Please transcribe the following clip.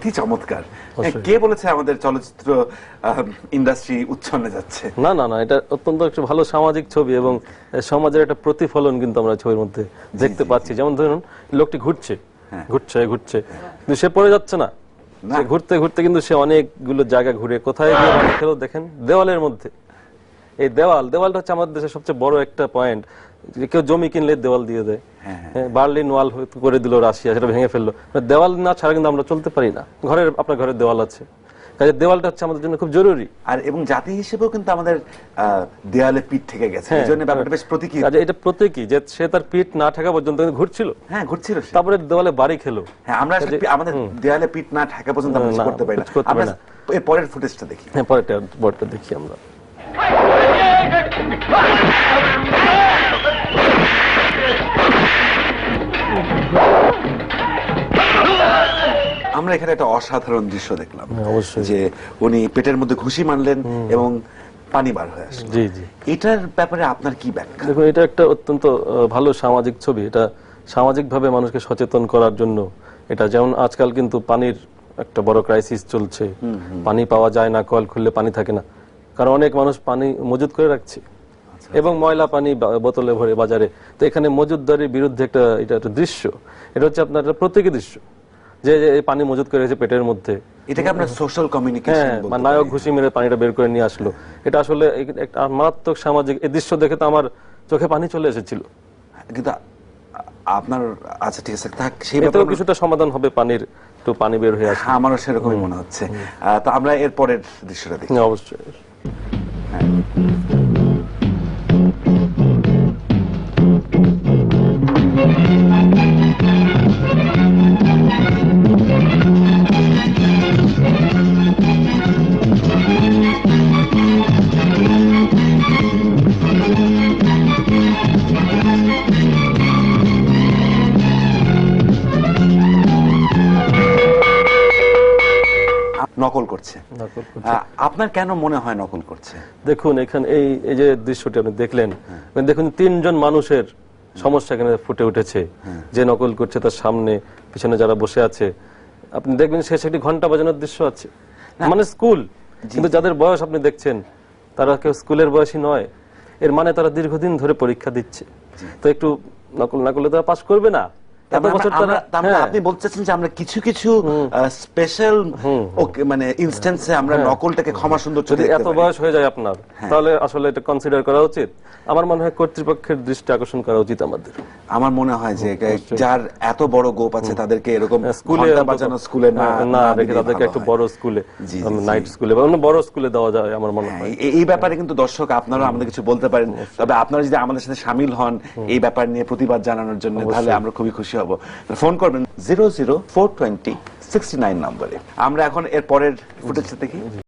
অতি চমৎকার। কে বলেছে আমাদের চলচ্চিত্র ইন্ডাস্ট্রি উচ্ছন্নে যাচ্ছে? না না না, এটা অত্যন্ত একটা ভালো সামাজিক ছবি এবং সমাজের একটা প্রতিফলন কিন্তু আমরা ছবির মধ্যে দেখতে পাচ্ছি। যেমন ধরুন লোকটি ঘুরছে ঘুরছে ঘুরছে, কিন্তু সে পড়ে যাচ্ছে না। সে ঘুরতে ঘুরতে কিন্তু সে অনেকগুলো জায়গা ঘুরে কোথায় গিয়ে বাড়ি খেলো দেখেন, দেওয়ালের মধ্যে। এই দেওয়ালটা হচ্ছে আমাদের দেশের সবচেয়ে বড় একটা পয়েন্ট। কেউ জমি কিনলে দেওয়াল দিয়ে দেয়, বার্লিন ওয়াল করে দিল রাশিয়া, সেটা ভেঙে ফেললো। দেওয়াল না ছাড়া কিন্তু আমরা চলতে পারি না। আপনার ঘরের দেওয়াল আছে, কাজে দেওয়ালটা হচ্ছে আমাদের জন্য খুব জরুরি। আর এবং জাতি হিসেবেও কিন্তু আমাদের দেয়ালে পিঠ থেকে গেছে, এই জন্য ব্যাপারটা বেশ প্রতীকী। এটা প্রতীকী যে সে তার পিঠ না ঠেকা পর্যন্ত ঘুরছিল, ঘুরছিল, তারপরে দেওয়ালে বাড়ি খেলো। আমরা আমাদের দেয়ালে পিঠ না ঠেকা পর্যন্ত আমরা কিছু করতে পারি না। আমরা এর পরের ফুটেজটা দেখি। পরেরটা দেখি আমরা। আমরা এখানে একটা অসাধারণ দৃশ্য দেখলাম, যে উনি পেটের মধ্যে ঘুষি মারলেন এবং পানি বার হয়ে আসলো। জি জি, এটার ব্যাপারে আপনার কি ব্যাখ্যা? দেখুন, এটা একটা অত্যন্ত ভালো সামাজিক ছবি। এটা সামাজিকভাবে মানুষকে সচেতন করার জন্য। এটা যেমন আজকাল কিন্তু পানির একটা বড় ক্রাইসিস চলছে, পানি পাওয়া যায় না, কল খুললে পানি থাকে না, কারণ অনেক মানুষ পানি মজুত করে রাখছে এবং ময়লা পানি বোতলে ভরে বাজারে। তো এখানে মজুতদারির বিরুদ্ধে এটা একটা দৃশ্য। এটা হচ্ছে আপনার একটা প্রতীকী দৃশ্য, যে পানি মজুত করে রেখেছে পেটের মধ্যে। এটাকে আমরা সোশ্যাল কমিউনিকেশন বলতে পারি। নায়ক ঘুষি মেরে পানিটা বের করে নিয়ে আসলো। এটা আসলে একটা মারাত্মক সামাজিক। এই দৃশ্য দেখে তো আমার চোখে পানি চলে এসেছিল। কিন্তু আপনার, আচ্ছা ঠিক আছে, সেই ব্যাপারে কিছুটা সমাধান হবে, পানির একটু পানি বের হয়ে আসে। আমারও সেরকমই মনে হচ্ছে। তো আমরা এর পরের দৃশ্যটা দেখি। অবশ্যই। নকল করছে। আপনার কেন মনে হয় নকল করছে? দেখুন, এখানে এই যে দৃশ্যটি আপনি দেখলেন, দেখুন তিনজন মানুষের সমস্যা এখানে ফুটে উঠেছে। যে নকল করছে তার সামনে পিছনে যারা বসে আছে, আপনি দেখবেন শেষে একটি ঘন্টা বাজানোর দৃশ্য আছে, মানে স্কুল। কিন্তু যাদের বয়স আপনি দেখছেন তারা কেউ স্কুলের বয়সী নয়। এর মানে তারা দীর্ঘদিন ধরে পরীক্ষা দিচ্ছে। তো একটু নকল না করলে তারা পাস করবে না। আপনি বলতেছেন যে আমরা কিছু কিছু স্পেশাল মানে ইনস্ট্যান্সে আমরা নকলটাকে ক্ষমা সুন্দর চোখে দেখতে পারি। এত বয়স হয়ে যায় আপনার, তাহলে আসলে এটা কনসিডার করা উচিত। আমার মনে হয় কর্তৃপক্ষের দৃষ্টি আকর্ষণ করা উচিত আমাদের। আমার মনে হয় যে যার এত বড় গোপ আছে তাদেরকে এরকম স্কুলে বাজানো স্কুলে না রেখে তাদেরকে একটু বড় স্কুলে, নাইট স্কুলে বা অন্য বড় স্কুলে দেওয়া যায় আমার মনে হয়। এই ব্যাপারে কিন্তু দর্শক আপনারা আমাদের কিছু বলতে পারেন। তবে আপনারা যদি আমাদের সাথে শামিল হন এই ব্যাপার নিয়ে প্রতিবাদ জানানোর জন্য, তাহলে আমরা খুবই খুশি হব। ফোন করবেন 0042069 নম্বরে। আমরা এখন এর পরের ফুটেজটা দেখি।